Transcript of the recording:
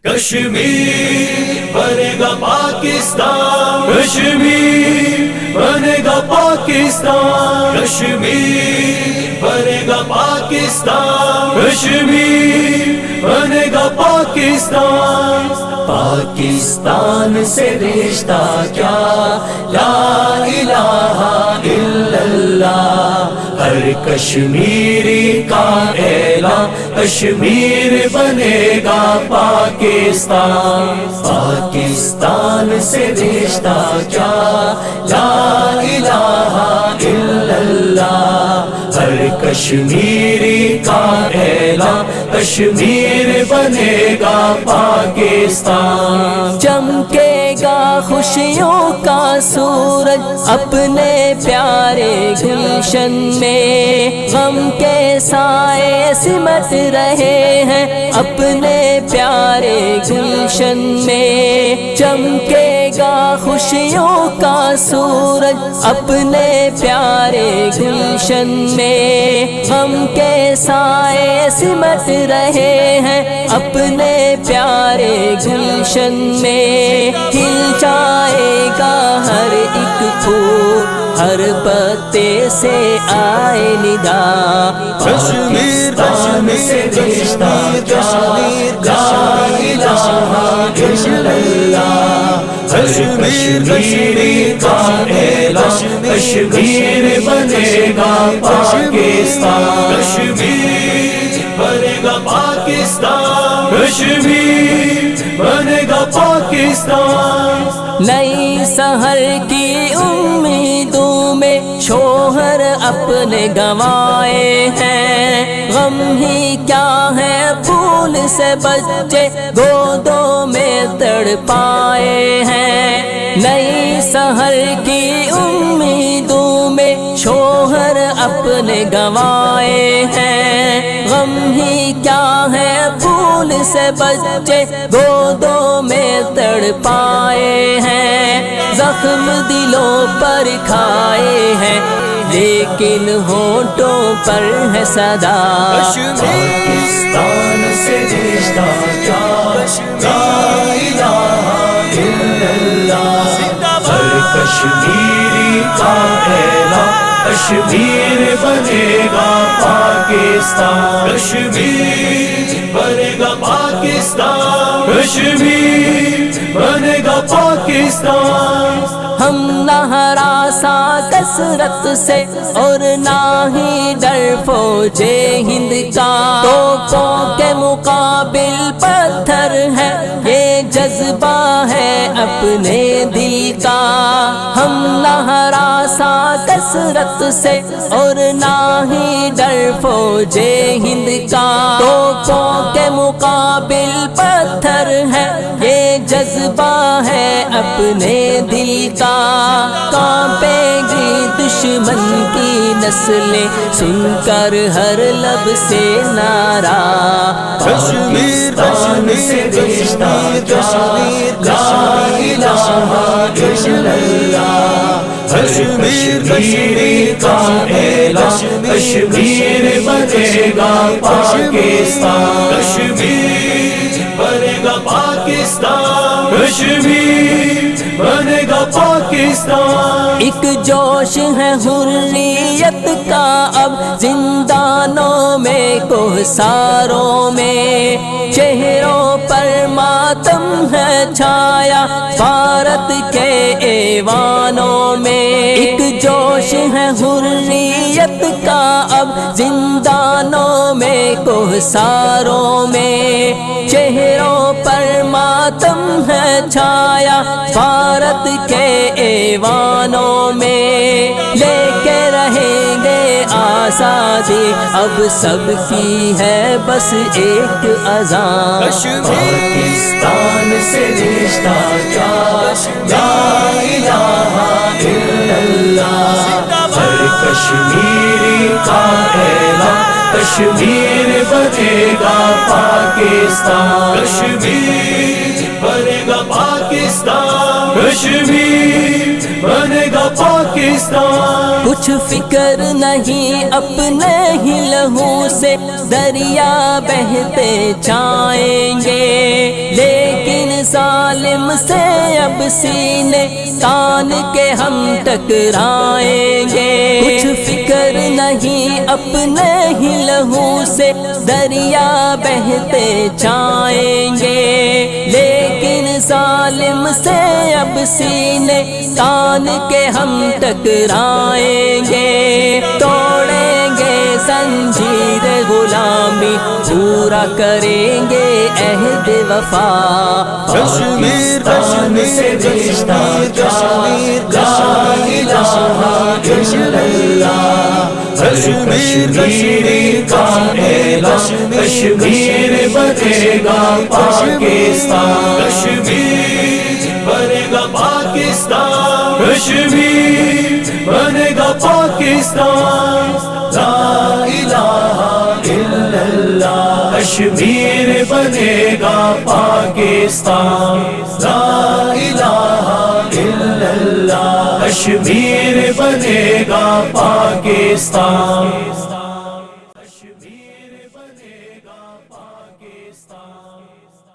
کشمیر بنے گا پاکستان، کشمیر بنے گا پاکستان، کشمیر بنے گا پاکستان، کشمیر بنے گا پاکستان۔ پاکستان سے رشتہ کیا، لا الہ الا اللہ، ہر کشمیری کا اعلان، کشمیر بنے گا پاکستان۔ پاکستان سے رشتہ کیا، لا الہ الا اللہ، ہر کشمیری کا اعلان، کشمیر بنے گا پاکستان۔ چمکے گا خوشیوں کا سورج اپنے پیارے گلشن میں، غم کے سائے سمٹ رہے ہیں اپنے پیارے گلشن میں۔ چمکے گا خوشیوں کا سورج اپنے پیارے گلشن میں، غم کے سائے سمٹ رہے ہیں اپنے پیارے گلشن میں۔ کھل جائے گا ہر ایک پھول، ہر پتے سے آئے ندا، کشمیر سے رشتہ کشمیر، لا الہ الا اللہ، ہر کشمیری کا اعلان، کشمیر بنے گا پاکستان۔ کشمیر بنے گا پاکستان، کشمیر بنے گا پاکستان۔ نئی سحر کی امیدوں میں شوہر اپنے گنوائے ہیں، غم ہی کیا ہے پھول سے بچے گودوں میں تڑپائے ہیں۔ نئی سحر کی امیدوں میں شوہر اپنے گنوائے ہیں، غم ہی کیا ہے پھول سے بچے گودوں میں تڑپائے ہیں۔ زخم دلوں پر کھائے ہیں لیکن ہونٹوں پر ہے صدا، پاکستان سے رشتہ کیا، لا الہ الا اللہ، ہر کشمیری کا اعلان، کشمیر بنے گا پاکستان۔ کشمیر بنے گا پاکستان، کشمیر بنے گا پاکستان۔ ہم نہ ہراساں کثرت سے اور نہ ہی ڈر فوج ہند کا، توپوں کے مقابل پتھر ہے یہ جذبہ ہے اپنے دل کا۔ ہم نہ ہراساں کثرت سے اور نہ ہی ڈر فوج ہند کا، توپوں کے مقابل پتھر ہے یہ جذبہ ہے اپنے دل کا۔ کانپے گی دشمن کی نسلیں سن کر ہر لب سے نعرہ، پاکستان سے رشتہ کشمیر، لا الہ الا اللہ، ہر کشمیری کا اعلان، کشمیر بنے گا پاکستان۔ کشمیر بنے گا پاکستان، کشمیر بنے گا پاکستان۔ ایک جوش ہے حریت کا اب زندانوں میں کوہساروں میں، چہروں پر ماتم ہے چھایا بھارت کے ایوانوں میں۔ ایک جوش ہے حریت کا اب زندانوں میں کوہساروں میں، چہروں پر ماتم ہے چھایا بھارت کے ایوانوں میں۔ لے کے رہیں گے آزادی اب سب کی ہے بس ایک اذان، پاکستان سے رشتہ کیا، لا الہ الا اللہ، ہر کشمیری کا اعلان، کشمیر بنے گا پاکستان۔ کشمیر بنے گا پاکستان، کشمیر بنے گا پاکستان۔ کچھ فکر نہیں اپنے ہی لہو سے دریا بہتے جائیں گے، لے ظالم سے اب سینے تان کے ہم ٹکرائیں گے، کچھ فکر نہیں اپنے ہی لہو سے دریا بہتے جائیں گے، لیکن ظالم سے اب سینے تان کے ہم ٹکرائیں گے، توڑیں گے زنجیر غلامی، پورا کریں گے عہد وفا۔ کشمیر سے رشتہ کشمیر لا الہ الا اللہ، کشمیر کا اعلان، کشمیر بنے گا پاکستان، کشمیر بنے گا پاکستان، کشمیر بنے گا پاکستان، لا الہ الا اللہ، کشمیر بنے گا پاکستان، لا الہ الا اللہ، کشمیر بنے گا پاکستان۔